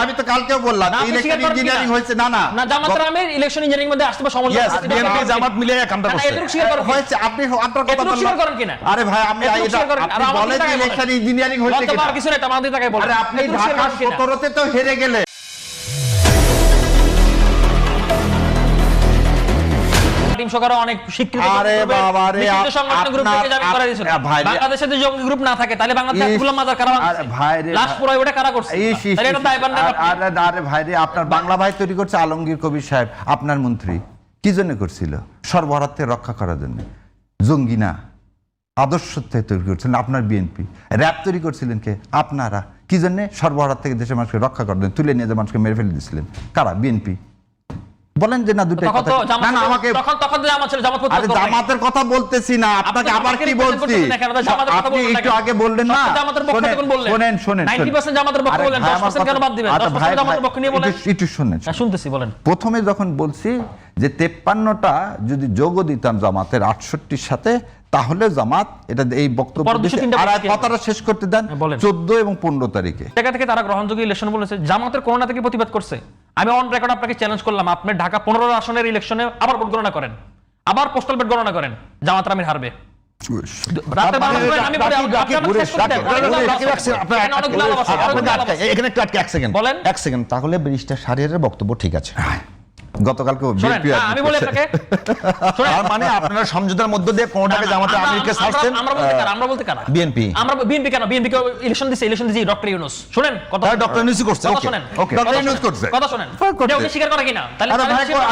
আমি তো কালকেও বললাম ইলেকশন ইঞ্জিনিয়ারিং হয়েছে। না না না, জামাতের আমির ইলেকশন ইঞ্জিনিয়ারিং মধ্যে আসতে সমস্যা আছে। বিএনপি জামাত মিলে কামটা করছে। এত স্বীকার করেন হয়েছে, আপনি আপনার কথা স্বীকার করেন কিনা? আরে ভাই আপনি এটা আপনি বলেন যে ইলেকশন ইঞ্জিনিয়ারিং হয়েছে কিনা? কিছু না, আমাদের টাকায় বলেন। আরে আপনি ঢাকা 17 তে তো হেরে গেলে। অনেক স্বীকৃত সংগঠন গ্রুপ থেকে জামিন করা দিয়েছিল। বাংলাদেশে যদি জঙ্গি গ্রুপ না থাকে তাহলে বাংলাদেশে গোলাম মাজার কারা লাশ পুরো ওটা কারা করছে? তাহলে এটা দায়ভার না। আরে ভাই রে, আপনার বাংলা ভাই তৈরি করছে আলমগীর কবির সাহেব, আপনার মন্ত্রী। কি জন্য করছিল? সর্বহারাতে রক্ষা করার জন্য। জঙ্গি না, আদর্শ তৈরি করছিলেন আপনার বিএনপি। র‍্যাব তৈরি করছিলেন কে? আপনারা। কি জন্য? সর্বহারাত থেকে দেশের মানুষকে রক্ষা করার জন্য। তুলে নিয়ে যে মানুষকে মেরে ফেলে দিয়েছিলেন কারা? বিএনপি। বলেন যে না দুটো কথা। না না, আমাকে তখন জামাত ছিল, জামাত আরে জামাতের কথা বলতেছি না, আপনাকে আবার কি বলছি? আপনি একটু আগে বললেন না জামাতের পক্ষে তখন বললেন। শুনেন 90% জামাতের পক্ষে বলেন, 10% কেন বাদ দিবেন? 10% জামাতের পক্ষে নিয়ে বলেন। একটু শুনেন। শুনতেছি, বলেন। প্রথমে যখন বলছি যে 53টা যদি যোগ দিতাম জামাতের 68-র সাথে, তাহলে জামাত এটা এই বক্তব্য আর কথাটা শেষ করতে দেন। 14 এবং 15 তারিখে জায়গা থেকে তারা গ্রহণযোগ্য ইলেকশন বলেছে, জামাতের কোনটা থেকে প্রতিবাদ করছে। আমি অন রেকর্ড আপনাকে চ্যালেঞ্জ করলাম, আপনি ঢাকা 15 আসনের ইলেকশনে আবার ভোট গণনা করেন, আবার পোস্টাল ভোট গণনা করেন, জামাত আমির হারবে। তাহলে ব্যারিস্টার শাহরিয়ারের বক্তব্য ঠিক আছে। গতকালকে আমি বলি আপনাকে, মানে আপনারা সমঝোতার মধ্য দিয়ে কোনটাকে জামাতে আমিরকে ছাড়ছেন। আমরা বলতে কারা? বিএনপি। আমরা বিএনপি কেন? বিএনপি কে ইলেকশন দিছে ডক্টর ইউনূস। শুনেন কথা, ডক্টর ইউনূস করছে। ওকে ডক্টর ইউনূস করছে। কথা শুনেন, এটা উনি স্বীকার করে কিনা? তাহলে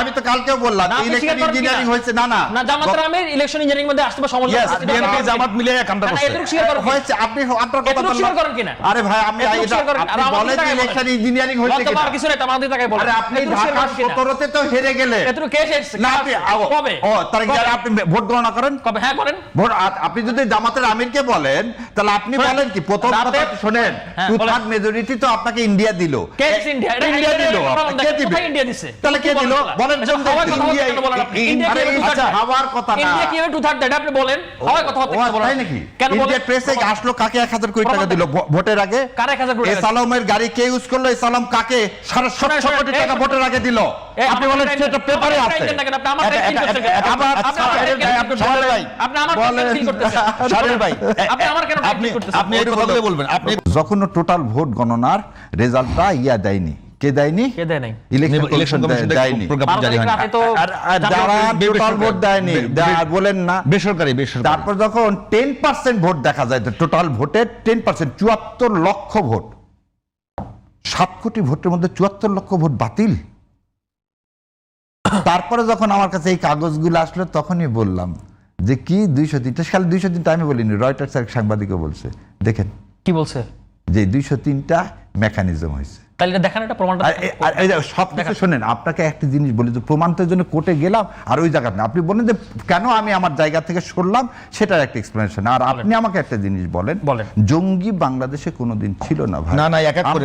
আমি তো কালকেও বললাম ইলেকশন ইঞ্জিনিয়ারিং হয়েছে। না না না, জামাতের আমির ইলেকশন ইঞ্জিনিয়ারিং মধ্যে আসতে সমস্যা আছে। বিএনপি জামাত মিলে কামটা করছে। এত স্বীকার করেন হয়েছে, আপনি আপনার কথা স্বীকার করেন কিনা? আরে ভাই আপনি এটা আপনি বলেন যে ইলেকশন ইঞ্জিনিয়ারিং হয়েছে কিনা? কিছু না, আমাদের টাকায় বলেন। আরে আপনি ঢাকা 17 তে তো হেরে গেলে। এত কেস না কবে? ও তার আপনি ভোট গণনা করেন কবে? হ্যাঁ করেন ভোট। আপনি যদি জামাতের আমিরকে বলেন তাহলে আপনি বলেন কি? প্রথম কথা শুনেন, 2/3 মেজরিটি তো আপনাকে ইন্ডিয়া দিল। কে দিছে? ইন্ডিয়া দিল। কে দিবে? ইন্ডিয়া দিছে। তাহলে কে দিল বলেন? ইন্ডিয়া আচ্ছা হওয়ার কথা না। ইন্ডিয়া কিভাবে 2/3 দেয় আপনি বলেন? হয় কথা হচ্ছে বলেন। তাই নাকি? ইন্ডিয়া প্রেসে আসলো কাকে 1000 কোটি টাকা দিল ভোটের আগে? কারে 1000 কোটি? সালামের গাড়ি কে ইউজ করলো? সালাম কাকে 750 কোটি টাকা ভোটের আগে দিল? আপনি বলেন সেটা পেপারে আছে। যখন টোটাল ভোট গণনার রেজাল্টটা দেয়নি, কে দেয়নি? ইলেকশন দেয়নি, ভোট দেয়নি বলেন না, বেসরকারি। তারপর যখন 10% ভোট দেখা যায়, টোটাল ভোটের 10%, 74 লক্ষ ভোট, 7 কোটি ভোটের মধ্যে 74 লক্ষ ভোট বাতিল। তারপরে যখন আমার কাছে এই কাগজগুলো আসলো তখনই বললাম যে কি 203টা সালে 203টা আমি বলিনি, রয়টার্স এক সাংবাদিকও বলছে। দেখেন কি বলছে, যে 203টা মেকানিজম হয়েছে। তাহলে এটা দেখেন, এটা প্রমাণটা সব কিছু শোনেন। আপনাকে একটা জিনিস বলি, যে প্রমাণের জন্য কোর্টে গেলাম আর ওই জায়গা আপনি বলেন যে কেন আমি আমার জায়গা থেকে সরলাম, সেটার একটা এক্সপ্লেনেশন। আর আপনি আমাকে একটা জিনিস বলেন, জঙ্গি বাংলাদেশে কোনোদিন ছিল না ভাই। না না, এক এক করে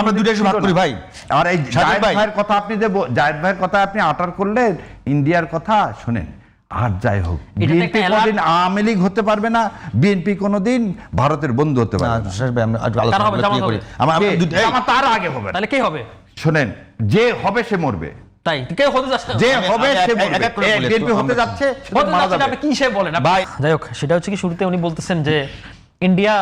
আমরা দুটো ভাগ করি ভাই। আর এই জায়েদ ভাইয়ের কথা আপনি যে জায়েদ ভাইয়ের কথা আপনি আটার করলেন, ইন্ডিয়ার কথা শোনেন। আর যাই হোক, বিএনপি কোনদিন আওয়ামী লীগ হতে পারবে না, বিএনপি কোনদিন ভারতের বন্ধু হতে পারবে না। তার আগে হবে, তাহলে কে হবে? শোনেন, যে হবে সে মরবে। তাই কে হতে যাচ্ছে? যে হবে সে মরবে। বিএনপি হতে যাচ্ছে, আপনি কি সে বলেন ভাই? যাই হোক, সেটা হচ্ছে কি, শুরুতে উনি বলতেছেন যে ইন্ডিয়া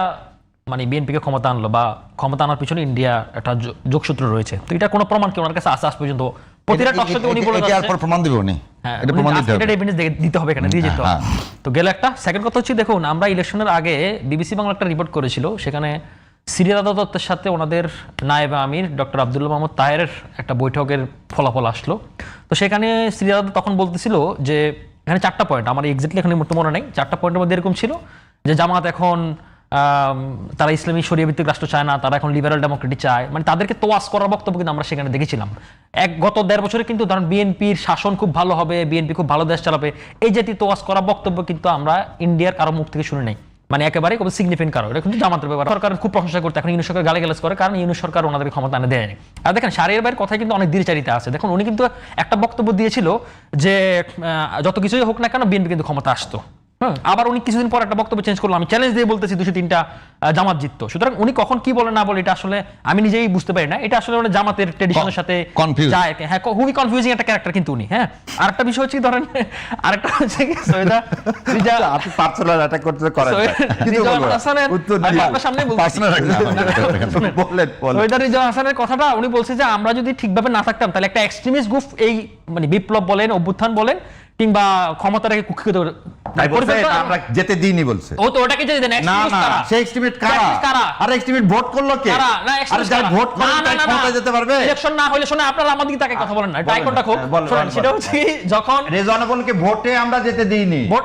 মানে বিএনপিকে ক্ষমতা আনলো, বা ক্ষমতা আনার পিছনে ইন্ডিয়া একটা যোগসূত্র রয়েছে। তো এটা কোনো প্রমাণ কি ওনার কাছে আজ পর্যন্ত? প্রতিটা টকশোতে উনি বলে যাচ্ছে, এর প্রমাণ দিবে উনি। এটা প্রমাণ দিতে হবে, এখানে দিয়ে যেতে হবে। তো গেল একটা। সেকেন্ড কথা হচ্ছে, দেখুন আমরা ইলেকশনের আগে বিবিসি বাংলা একটা রিপোর্ট করেছিল, সেখানে সিরিয়াদা দত্তের সাথে ওনাদের নায়েবে আমির ডক্টর আব্দুল্লাহ মাহমুদ তাহেরের একটা বৈঠকের ফলাফল আসলো। তো সেখানে সিরিয়াদা তখন বলতেছিল যে এখানে 4টা পয়েন্ট, আমার এক্স্যাক্টলি এখানে মনে নেই, 4টা পয়েন্টের মধ্যে এরকম ছিল যে জামাত এখন তারা ইসলামী শরিয়া ভিত্তিক রাষ্ট্র চায় না, তারা এখন লিবারাল ডেমোক্রেটি চায়, মানে তাদেরকে তোয়াজ করার বক্তব্য কিন্তু আমরা সেখানে দেখেছিলাম। গত 1.5 বছরে কিন্তু ধরেন বিএনপির শাসন খুব ভালো হবে, বিএনপি খুব ভালো দেশ চালাবে, এই জাতীয় তোয়াজ করা বক্তব্য কিন্তু আমরা ইন্ডিয়ার কারো মুখ থেকে শুনে নাই, মানে একেবারে খুব সিগনিফিকেন্ট কারো। এটা কিন্তু জামাতের ব্যাপার। সরকারের খুব প্রশংসা করতে এখন ইউনূস সরকার গালিগালাজ করে, কারণ ইউনূস সরকার ওনাদের ক্ষমতা এনে দেয়নি। আর দেখেন শাহরিয়ার ভাইয়ের কথায় কিন্তু অনেক দ্বিচারিতা আছে। দেখুন উনি কিন্তু একটা বক্তব্য দিয়েছিল যে যত কিছুই হোক না কেন বিএনপি কিন্তু ক্ষমতা আসতো, হ্যাঁ, আবার উনি কিছুদিন পর একটা বক্তব্য চেঞ্জ করলো, আমি চ্যালেঞ্জ দিয়ে বলতেছি 203টা জামাত জিততো। সুতরাং উনি কখন কি বলে না বলে এটা আসলে আমি নিজেই বুঝতে পারি না। এটা আসলে মানে জামাতের ট্রেডিশনের সাথে confused। যায়। হ্যাঁ, খুবই কনফিউজিং একটা ক্যারেক্টার কিন্তু উনি। হ্যাঁ, আরেকটা বিষয় হচ্ছে ধরেন, আরেকটা হচ্ছে কি সৈয়দা রিজা, আপনি পার্সোনাল অ্যাটাক করতে করেন কিছু রিজওয়ান বলবো হাসানের, উত্তর আমি দিন। আপনার সামনে বলছি। Personal attack না, বলেন বলেন সৈয়দা রিজওয়ান হাসানের কথাটা উনি বলছে যে আমরা যদি ঠিকভাবে না থাকতাম তাহলে একটা এক্সট্রিমিস্ট গ্রুপ এই মানে বিপ্লব বলেন, অভ্যুত্থান বলেন, কিংবা ক্ষমতাটাকে কুক্ষিগত তাই বলছে আমরা যেতে দিইনি বলছে। ও তো ওটাকে যদি দেন না এক্সট্রিমিস্ট না কারা, সে এক্সট্রিমিস্ট কারা? Extremist কারা? আর এক্সট্রিমিস্ট ভোট করলো কে? কারা? না, আরে extremist যারা কারা? ভোট করে না, তাই না, না, ক্ষমতায় যেতে পারবে? ইলেকশন না হলে শোনা আপনারা আমাদের তাকে কথা বলেন না, এটা আইকনটা খুব বলেন, শোনেন, বলেন, সেটা বলেন। হচ্ছে কি, যখন রেজওয়ানা বলকে ভোটে আমরা যেতে দিইনি। ভোট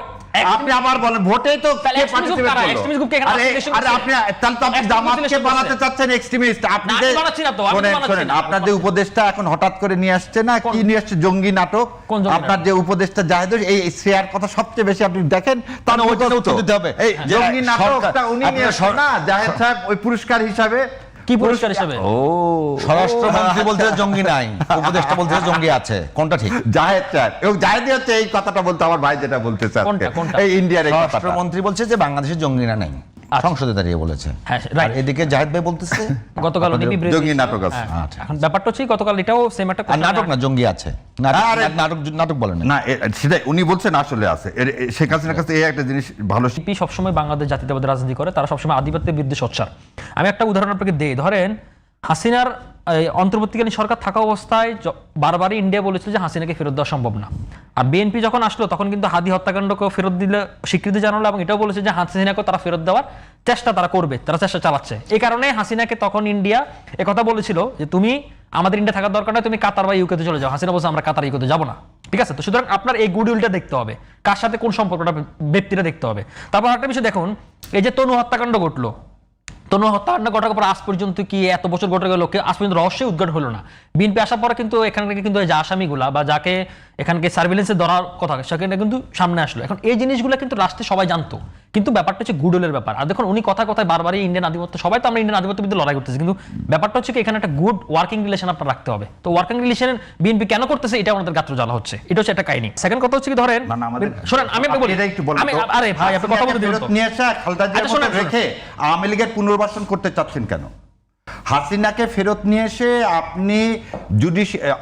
আপনি আবার বলেন ভোটেই তো তাহলে কে extremist group participate কারা? করলো? extremist group কে এখানে আরে application আরে করছে? আপনি তাহলে তো আপনি extremist জামাতকে relation বানাতে করছে। চাচ্ছেন এক্সট্রিমিস্ট। আপনি না, যে আমি বানাচ্ছি না তো, আমি শোনেন, বানাচ্ছি শোনেন, না। আপনার যে উপদেশটা এখন হঠাৎ করে নিয়ে আসছে না, কি নিয়ে আসছে? জঙ্গি নাটক। কোন জঙ্গি আপনার যে উপদেশটা জাহেদ এই শ্রেয়ার কথা সবচেয়ে বেশি আপনি দেখেন, তার ওইটা মুখস্থ। উত্তর দিতে হবে। এই যে জঙ্গি নাটকটা সরকার- উনি নিয়ে আপনার আসছেন না, জাহেদ সাহেব ওই পুরস্কার হিসাবে। কি পুরস্কার হিসেবে? ও স্বরাষ্ট্রমন্ত্রী বলছে জঙ্গি নাই, উপদেষ্টা বলছে জঙ্গি আছে, কোনটা ঠিক? জাহেদ স্যার, এবং জাহেদই হচ্ছে এই কথাটা বলতে, আমার ভাই যেটা বলতে চাচ্ছে, কোনটা, কোনটা? এই ইন্ডিয়ার এই কথাটা। স্বরাষ্ট্রমন্ত্রী বলছে যে বাংলাদেশের জঙ্গিরা নাই, সংসদে দাঁড়িয়ে বলেছে। হ্যাঁ, আর right। এদিকে জাহেদ ভাই বলতেছে গতকাল উনি বিবৃতি জঙ্গি দিয়েছেন। নাটক আছে। হ্যাঁ, আচ্ছা। এখন ব্যাপারটা হচ্ছে গতকাল এটাও সেম একটা আর কথা নাটক না, জঙ্গি আছে। নাটক আরে- নাটক নাটক বলেন না। না সেটাই উনি বলছেন, আসলে আছে। শেখ হাসিনার কাছে এই একটা জিনিস ভালো বিএনপি সবসময় বাংলাদেশ জাতীয়তাবাদী রাজনীতি করে, তারা সবসময় আধিপত্যের বিরুদ্ধে সোচ্চার। আমি একটা উদাহরণ আপনাকে দিই, ধরেন হাসিনার অন্তর্বর্তীকালীন সরকার থাকা অবস্থায় বারবারই ইন্ডিয়া বলেছিল যে হাসিনাকে ফেরত দেওয়া সম্ভব না। আর বিএনপি যখন আসলো তখন কিন্তু হাদি হত্যাকাণ্ডকেও ফেরত দিলে স্বীকৃতি জানালো, এবং এটাও বলেছে যে হাসিনাকে তারা ফেরত দেওয়ার চেষ্টা তারা করবে, তারা চেষ্টা চালাচ্ছে। এই কারণে হাসিনাকে তখন ইন্ডিয়া একথা বলেছিল যে তুমি আমাদের ইন্ডিয়া থাকার দরকার নয়, তুমি কাতার বা ইউকেতে চলে যাও। হাসিনা বলছে আমরা কাতার ইউকেতে যাবো না। ঠিক আছে, তো সুতরাং আপনার এই গুডউইলটা দেখতে হবে, কার সাথে কোন সম্পর্কটা ব্যক্তিটা দেখতে হবে। তারপর একটা বিষয় দেখুন, এই যে তনু হত্যাকাণ্ড ঘটলো, তনু হত্যাকাণ্ড ঘটার পর আজ পর্যন্ত কি এত বছর ঘটে গেল, আজ পর্যন্ত রহস্যই উদ্ঘাটন হলো না। বিএনপি আসার পরে কিন্তু এখান থেকে কিন্তু যে আসামিগুলা বা যাকে এখানকে সার্ভিলেন্সে ধরার কথা সেখানে কিন্তু সামনে আসলো। এখন এই জিনিসগুলো কিন্তু রাষ্ট্রে সবাই জানতো, কিন্তু ব্যাপারটা হচ্ছে গুডউইলের ব্যাপার। আর দেখুন উনি কথায় কথায় বারবারই ইন্ডিয়ান আধিপত্য, সবাই তো আমরা ইন্ডিয়ান আধিপত্যের বিরুদ্ধে লড়াই করতেছি, কিন্তু ব্যাপারটা হচ্ছে কি এখানে একটা গুড ওয়ার্কিং রিলেশন আপনার রাখতে হবে। তো ওয়ার্কিং রিলেশন বিএনপি কেন করতেছে এটা আমাদের গাত্র জ্বালা হচ্ছে, এটা হচ্ছে একটা কাহিনী। সেকেন্ড কথা হচ্ছে কি, ধরেন শোনেন আমি আপনাকে বলি, এটা একটু বলুন আমি তো, আরে ভাই আপনি কথা বলতে দিন ফেরত তো। নিয়ে আসা খালেদা জিয়ার আচ্ছা, শোনেন, মতো রেখে আওয়ামী লীগের পুনর্বাসন করতে চাচ্ছেন কেন? হাসিনাকে ফেরত নিয়ে এসে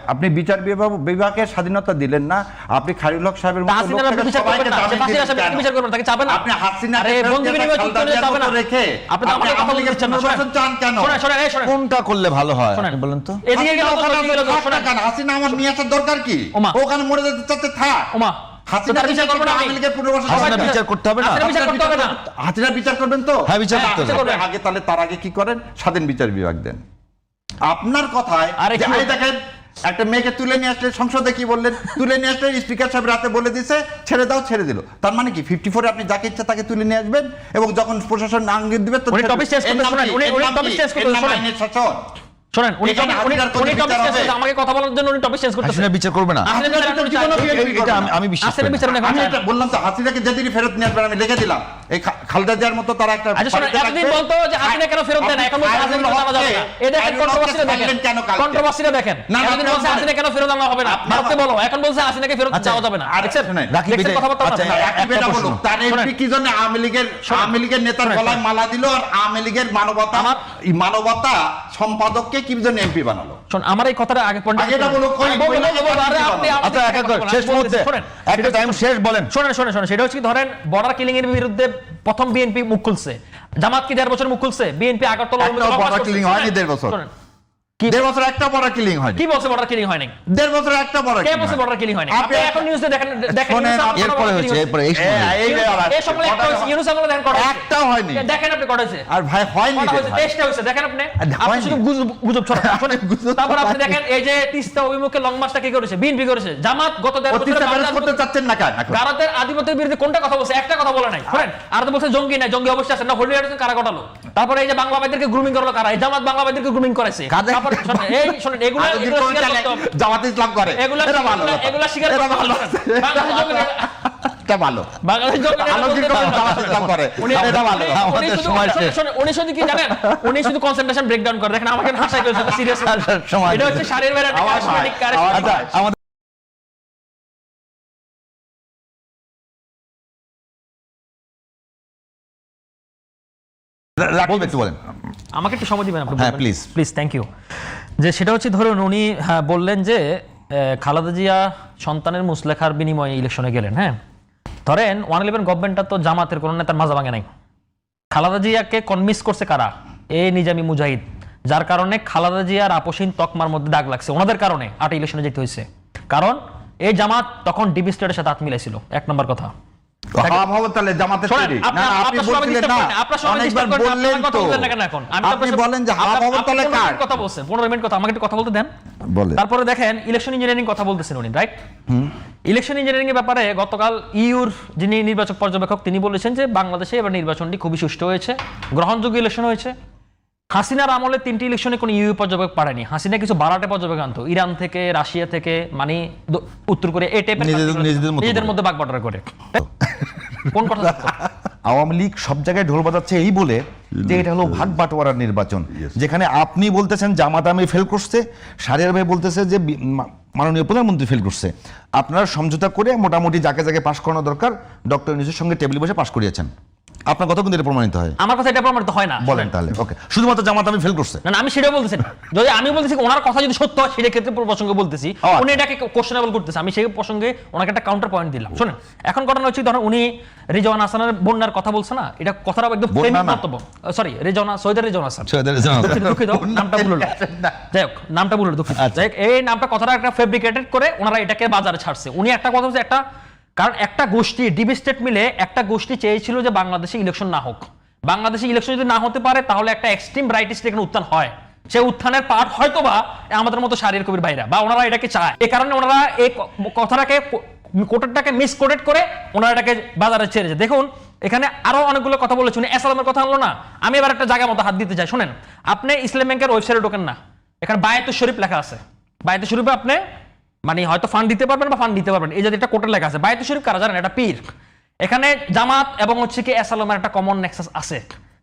আপনি বিচার বিভাগের স্বাধীনতা দিলেন না, আপনি খায়রুল হক সাহেবের মতো হাসিনার আপনি লোকটাকে বিচার সবাইকে করবেন না, জামিন ফাঁসির দিলেন আসামি কেন? বিচার করবেন, তাকে চাবেন না। আপনি হাসিনাকে আরে ফেরত বন্ধু নিয়ে বিনিময় আসা চুক্তি খালেদা হলে জিয়ার যাবে না। মতো রেখে আপনি তো আপনি আমাকে কথা আওয়ামী লীগের বলতে দিচ্ছেন না, পুনর্বাসন চান কেন? শোনেন, শোনেন, এই শোনেন। কোনটা করলে ভালো হয় শোনেন। আপনি বলেন তো? এদিকে গেল তো, হাসিনা ওদিকে গেল তো, ওখানে শোনেন। থাক না কেন? হাসিনা আমার নিয়ে আসার দরকার কি? ওমা। ওখানে মরে যেতে চাচ্ছে, থাক। ওমা, হাসিনা তার বিচার করবেন না আওয়ামী লীগের পুনর্বাসন হাসিনার চান কেন? বিচার করতে হবে না? হাসিনার বিচার করতে হবে না। হাসিনার বিচার করবেন তো? হ্যাঁ, বিচার হ্যাঁ, করতে বিচার হবে। করবেন। আগে তাহলে তার আগে কি করেন? স্বাধীন বিচার বিভাগ দেন। আপনার কথায় আরে যে কি- এই দেখেন একটা মেয়েকে তুলে নিয়ে আসলে সংসদে কি বললেন? তুলে নিয়ে আসলে স্পিকার সাহেব রাতে বলে দিছে ছেড়ে দাও, ছেড়ে দিল। তার মানে কি 54 আপনি যাকে ইচ্ছা তাকে তুলে নিয়ে আসবেন এবং যখন প্রশাসন আঙ্গিক দিবে তো উনি topic change করতে শোনেন, উনি topic change করতে শোনেন। শোনেন, শোনেন, উনি এখানে উনি হাসিনার কোনো উনি টপিক বিচার চেঞ্জ হবে? করতে, আমাকে কথা বলার জন্য উনি টপিক চেঞ্জ করতেছেন। হাসিনা বিচার করবে না? হাসিনা বিচার আপনি চান? এটা আমি বিশ্বাস হাসিনা করি না। বিচার উনি এখন আমি চান। এটা বললাম তো, হাসিনাকে যেদিনই ফেরত নিয়ে আসবেন আমি লিখে দিলাম। এই খালেদা জিয়ার মতো তারা একটা আচ্ছা শোনেন, বাড়িতে এতদিন রাখবে। বলতো যে হাসিনা কেন ফেরত দেন, এখন বলছে হাসিনা ফেরত আনা যাবে না। এই দেখেন কন্ট্রোভার্সিটা দেখেন, কেন কালকে? কন্ট্রোভার্সিটা দেখেন। না, না, এতদিন বলছে না, হাসিনা কেন ফেরত আনা হবে না, আপনি ভারতে বলো, এখন বলছে হাসিনাকে ফেরত আচ্ছা, যাওয়া যাবে না। আর দেখছেন? শোনেন, রাকিব দেখছেন এটা- কথাবার্তা আচ্ছা, না? রাকিব এটা একটা বলুক, প্রশ্ন। তার এমপি কি জন্য আওয়ামী লীগের নেতার শোনেন, গলায় মালা দিল আর আওয়ামী লীগের মানবতা সম্পাদককে কি জন্য এমপি বানালো? শোন, আমার এই কথাটা আগে পয়েন্ট আগে এটা বলো, আপনি আচ্ছা, এক এক করে শেষ মুহূর্তে একটা টাইম শেষ বলেন। শোনেন, সেটা হচ্ছে কি, ধরেন বর্ডার কিলিং এর বিরুদ্ধে প্রথম বিএনপি মুখ খুলছে, জামাত কি 1.5 বছর মুখ খুলছে? বিএনপি আগরতলা একটাও border killing হয়নি 1.5 বছর। শোনেন, 1.5 বছর একটা বড় কিলিং হয়নি। কি বলছে বর্ডার কিলিং হয়নি? 1.5 বছর একটা বড় কে বলছে বর্ডার কিলিং হয়নি? আপনি এখন নিউজে দেখেন শোনেন, এরপরে হয়েছে, এরপরে এই সময় এই সময় একটা হয়েছে, ইউনুস আমলে দেখেন কটা হয়েছে? একটাও হয়নি। দেখেন আপনি কটা হয়েছে? আর ভাই হয়নি কটা রে হয়েছে? ভাই। 23টা হয়েছে, দেখেন আপনি। আপনি হয়নি। শুধু গুজব ছড়াচ্ছেন। শোনেন, গুজব তারপর আপনি ছড়াচ্ছি। দেখেন এই যে তিস্তা অভিমুখে লং মার্চটা কি করেছে? বিএনপি করেছে। জামাত গত 1.5 বছরে অতিশয় বাংলাদেশ করতে চাচ্ছেন না কেন এখন? ভারতের আধিপত্যের বিরুদ্ধে কোনটা কথা বলছে? একটা কথা বলে নাই। শোনেন, আর তো বলছে জঙ্গি নাই, জঙ্গি অবশ্যই আছে না, হলিউড কারা ঘটালো? তারপরে এই যে বাংলাদেশকে গ্রুমিং করলো কারা? এই জামাত বাংলাদেশকে গ্রুমিং করেছে। কাদের? তারপরে শোনেন, এই শোনেন, এগুলা আর যদি এগুলা কোনো স্বীকার চালে করতে হবে। জামাত ইসলাম করে এগুলা এটা ভালো কথা। এগুলা স্বীকার এটা করতে ভালো। হবে। বাংলাদেশ জঙ্গি না। এটা ভালো। বাংলাদেশ জঙ্গি না, আলোকিত বলতে পারবেন না। জামাত ইসলাম করে উনি- এটা ভালো। উনি আমাদের শুধু- সময় শেষ। শোনেন, উনি শুধু কি জানেন? উনি শুধু কনসেন্ট্রেশন ব্রেকডাউন করে। দেখেন আমাকে হাসাই করেছে, সিরিয়াস। সময় এটা হচ্ছে শারীরিক একটা আওয়াজ হয়, charismatic character। আওয়াজ আচ্ছা, হয়। আমাদের রাকিব একটু বলেন। আমাকে একটু সময় দিবেন আপনি? হ্যাঁ, please. Please, thank you. যে সেটা হচ্ছে ধরুন উনি বললেন যে খালেদা জিয়া সন্তানের মুসলেখার বিনিময়ে ইলেকশনে গেলেন। হ্যাঁ, ধরেন 111 গভর্নমেন্টটা তো জামাতের কোনো নেতার মাজা ভাঙে নাই। খালেদা জিয়াকে কনভিন্স করছে কারা? নিজামী মুজাহিদ, যার কারণে খালেদা জিয়ার আপসীন তকমার মধ্যে দাগ লাগছে ওনাদের কারণে 8 ইলেকশনে যেতে হয়েছে। কারণ এই জামাত তখন ডিপ স্টেটের সাথে হাত মিলাইছিল, এক নম্বর কথা। জামাতের তৈরি না, আপনি বলছিলেন না, অনেকবার বললেন তো। আপনি বলেন যে হাওয়া ভবনতলে কার কথা বলছেন, 15 মিনিট কথা, আমাকে একটু কথা বলতে দেন। বলেন। তারপরে দেখেন ইলেকশন ইঞ্জিনিয়ারিং কথা বলতেছেন উনি, রাইট? ইলেকশন ইঞ্জিনিয়ারিং এর ব্যাপারে গতকাল ইউর যিনি নির্বাচক পর্যবেক্ষক তিনি বলেছেন যে বাংলাদেশে এবার নির্বাচনটি খুবই সুষ্ঠু হয়েছে, গ্রহণযোগ্য ইলেকশন হয়েছে। হাসিনার আমলে 3টি ইলেকশনে কোনো ইউ পর্যবেক্ষক পারেনি। হাসিনা কিছু বারাটে পর্যবেক্ষক আনতো, ইরান থেকে, রাশিয়া থেকে, মানে উত্তর কোরিয়া, এই টাইপের নিজেদের মধ্যে বাগবাটোয়ারা করে। কোন কথা? আওয়ামী লীগ সব জায়গায় ঢোল বাজাচ্ছে এই বলে যে এটা হলো ভাগ বাটোয়ারার নির্বাচন, যেখানে আপনি বলতেছেন জামাত আমি ফেল করছে, শাহরিয়ার ভাই বলতেছে যে মাননীয় প্রধানমন্ত্রী ফেল করছে। আপনারা সমঝোতা করে মোটামুটি যাকে যাকে পাশ করানো দরকার ডক্টর ইউনূসের সঙ্গে টেবিলে বসে পাশ করিয়েছেন। আপনার কথা কিন্তু এটা প্রমাণিত হয়? আমার কথা এটা প্রমাণিত হয় না। বলেন তাহলে। ওকে, শুধুমাত্র জামাত আমি ফেল করছে না, আমি সেটা বলতেছি না। যদি আমি বলতেছি ওনার কথা যদি সত্য হয় সেটা ক্ষেত্রে প্রসঙ্গে বলতেছি, উনি এটাকে কোশ্চেনেবল করতেছে, আমি সেই প্রসঙ্গে ওনাকে একটা কাউন্টার পয়েন্ট দিলাম। শুনেন, এখন ঘটনা হচ্ছে ধরুন উনি রিজওয়ান হাসানের বন্যার কথা বলছে না, এটা কথাটা একদম প্রেমিক বক্তব্য। সরি, সৈয়দ রিজওয়ান হাসান, দুঃখিত নামটা ভুল হলো, যাই হোক নামটা ভুল হলো, দুঃখিত। যাই হোক, এই নামটা কথাটা একটা ফেব্রিকেটেড করে ওনারা এটাকে বাজারে ছাড়ছে। উনি একটা কথা বলছে, একটা কারণ একটা গোষ্ঠী ডিপ স্টেট মিলে একটা গোষ্ঠী চেয়েছিল যে বাংলাদেশে ইলেকশন না হোক। বাংলাদেশে ইলেকশন যদি না হতে পারে তাহলে একটা এক্সট্রিম রাইটিস্ট এখানে উত্থান হয়, সেই উত্থানের পার্ট হয়তো বা আমাদের মতো শাহরিয়ার কবির ভাইরা বা ওনারা এটাকে চায়। এই কারণে ওনারা এই কথাটাকে কোটেডটাকে মিসকোটেড করে ওনারা এটাকে বাজারে ছেড়েছে। দেখুন এখানে আরো অনেকগুলো কথা বলেছে উনি, এসালামের কথা আনলো না। আমি এবার একটা জায়গা মতো হাত দিতে চাই। শোনেন, আপনি ইসলাম ব্যাংকের ওয়েবসাইটে ঢোকেন না, এখানে বায়াতুশ শরীফ লেখা আছে। বায়াতুশ শরীফে আপনি মানে হয়তো ফান্ড দিতে পারবেন বা ফান্ড দিতে পারবেন, এই যে একটা কোটের লেখা আছে। বায়াতুশ শরীফ কারা জানেন? এটা পীর। এখানে জামাত এবং হচ্ছে কি এসালামের একটা কমন নেক্সাস আছে।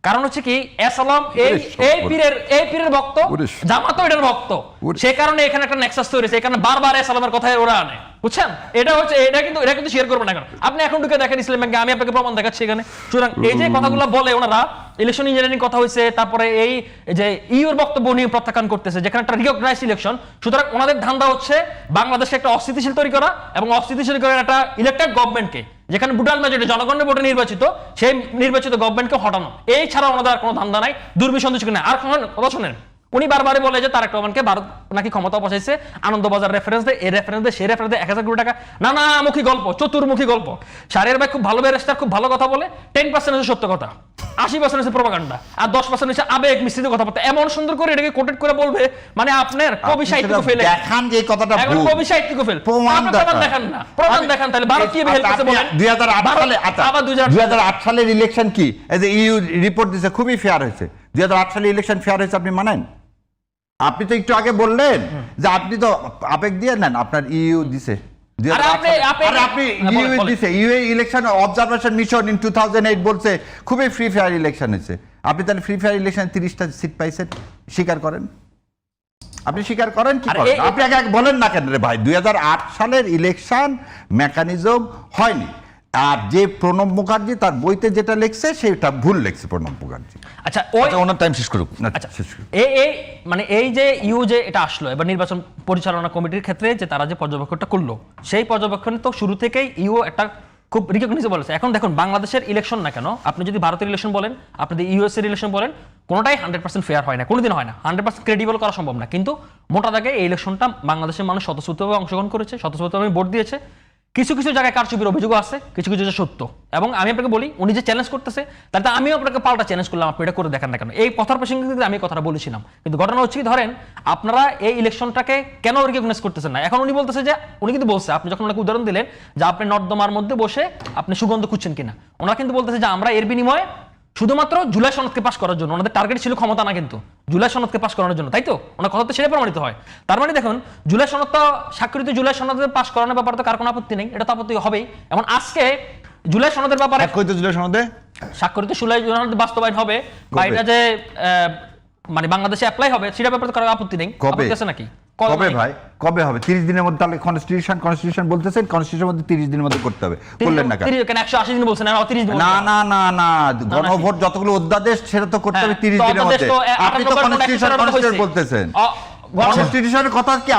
কারণ হচ্ছে কি এসালাম এই পীরের ভক্ত, জামাতও এটার ভক্ত, সেই কারণে এখানে একটা নেক্সাস তৈরি হয়েছে। এখানে বারবার এসালামের কথাই ওরা আনে, বুঝছেন? এটা হচ্ছে এটা কিন্তু শেয়ার করবেন না। আপনি এখন ঢুকে দেখেন ইসলাম ব্যাংকে, আমি আপনাকে প্রমাণ দেখাচ্ছি এখানে। সুতরাং এই যে কথাগুলো বলে ওনারা, ইলেকশন ইঞ্জিনিয়ারিং কথা হয়েছে, তারপরে এই যে ইউর বক্তব্য নিয়ে প্রত্যাখ্যান করতেছে, যেখানে একটা রিকগনাইজ ইলেকশন। সুতরাং ওনাদের ধান্দা হচ্ছে বাংলাদেশে একটা অস্থিতিশীল তৈরি করা এবং অস্থিতিশীল করে একটা ইলেক্টেড গভর্নমেন্টকে, যেখানে ভোটার মেজরিটি জনগণের ভোটে নির্বাচিত, সেই নির্বাচিত গভর্নমেন্টকে হটানো। এই ছাড়া ওনাদের আর কোনো ধান্দা নাই, দুর্বিসন্ধি নাই। আর কথা শোনেন, উনি বারবারই বলে যে তারেক রহমানকে ভারত নাকি ক্ষমতা বসাইছে, আনন্দবাজার রেফারেন্স দেয়, এই রেফারেন্স দেয়, সেই রেফারেন্স দেয় 1000 কোটি টাকা। নানামুখী গল্প, চতুর্মুখী গল্প। শাহরিয়ার ভাই খুব ভালো ব্যারিস্টার, খুব ভালো কথা বলে। 10% হচ্ছে সত্য কথা, 80% হচ্ছে প্রপাগান্ডা, আর 10% হচ্ছে আবেগ মিশ্রিত কথাবার্তা। এমন সুন্দর করে এটাকে কোটেড করে বলবে, মানে আপনার কবি সাহিত্যকে ফেলে দেখান যে কথাটা এখন কবি সাহিত্যকে ফেল প্রমাণ দেখান না, প্রমাণ দেখান। তাহলে ভারত কি হেল্প করতে বলেন? 2008 সালে, আবার 2008 সালের ইলেকশন কি এই যে ইউ রিপোর্ট দিয়েছে খুবই ফেয়ার হয়েছে। 2008 সালে ইলেকশন ফেয়ার হয়েছে, আপনি মানেন? আপনি তো একটু আগে বললেন যে আপনি তো আবেগ দিয়ে নেন, আপনার ইউ দিছে ইলেকশন অবজারভেশন মিশন ইন 2008 বলছে খুবই ফ্রি ফেয়ার ইলেকশন হয়েছে। আপনি তাহলে ফ্রি ফেয়ার ইলেকশন 30টা সিট পাইছেন, স্বীকার করেন? আপনি স্বীকার করেন কি করেন? আপনি আগে বলেন না কেন রে ভাই? 2008 সালের ইলেকশন মেকানিজম হয়নি। আর যে প্রণব মুখার্জি তার বইতে যেটা লিখছে সেটা ভুল লিখছে প্রণব মুখার্জি। আচ্ছা, ওনার টাইম শেষ করুক। আচ্ছা, মানে এই যে ইউ যে এটা আসলো এবার নির্বাচন পরিচালনা কমিটির ক্ষেত্রে যে তারা যে পর্যবেক্ষণটা করলো, সেই পর্যবেক্ষণে তো শুরু থেকেই ইউ একটা খুব রিকগনাইজেবল আছে। এখন দেখুন বাংলাদেশের ইলেকশন না কেন, আপনি যদি ভারতের ইলেকশন বলেন, আপনি যদি ইউএস এর ইলেকশন বলেন, কোনোটাই 100% ফেয়ার হয় না, কোনোদিন হয় না, 100% ক্রেডিবল করা সম্ভব না। কিন্তু মোটা দাগে এই ইলেকশনটা বাংলাদেশের মানুষ স্বতঃস্ফূর্তভাবে অংশগ্রহণ করেছে, স্বতঃস্ফূর্তভাবে ভোট দিয়েছে। কিছু কিছু জায়গায় কারচুপির অভিযোগ আছে, কিছু কিছু সত্য। এবং আমি আপনাকে বলি, উনি যে চ্যালেঞ্জ করতেছে তাতে আমিও আপনাকে পাল্টা চ্যালেঞ্জ করলাম, আপনি এটা করে দেখেন না কেন। এই কথার প্রসঙ্গে আমি কথাটা বলেছিলাম, কিন্তু ঘটনা হচ্ছে কি, ধরেন আপনারা এই ইলেকশনটাকে কেন রিকগনাইজ করতেছেন না? এখন উনি বলতেছে যে, উনি কিন্তু বলছে, আপনি যখন ওনাকে উদাহরণ দিলেন যে আপনি নর্দমার মধ্যে বসে আপনি সুগন্ধ খুঁজছেন কিনা, ওনারা কিন্তু বলতেছে যে আমরা এর বিনিময়ে শুধুমাত্র জুলাই সনদকে পাস করার জন্য, ওনাদের টার্গেট ছিল ক্ষমতা না, কিন্তু জুলাই সনদকে পাস করানোর জন্য, তাই তো? ওনার কথা তো সেটা প্রমাণিত হয়। তার মানে দেখুন, জুলাই সনদটা স্বাক্ষরিত জুলাই সনদে পাস করানোর ব্যাপারে তো কার কোনো আপত্তি নেই, এটা তো আপত্তি হবেই। এবং আজকে জুলাই সনদের ব্যাপারে স্বাক্ষরিত জুলাই সনদ বাস্তবায়ন হবে বা এটা যে মানে বাংলাদেশে অ্যাপ্লাই হবে, সেটা ব্যাপারে তো কারো আপত্তি নেই, আপত্তি আছে নাকি? কবে ভাই কবে হবে? 30 দিনের মধ্যে? তাহলে কনস্টিটিউশন বলতেছেন কনস্টিটিউশনের মধ্যে 30 দিনের মধ্যে করতে হবে, করলেন না কেন? 180 দিন বলছেন, আর 30 দিন না না না না, গণভোট যতগুলো অধ্যাদেশ সেটা তো করতে হবে 30 দিনের মধ্যে। আপনি তো কনস্টিটিউশন বলতেছেন, কনস্টিটিউশনের কথা কি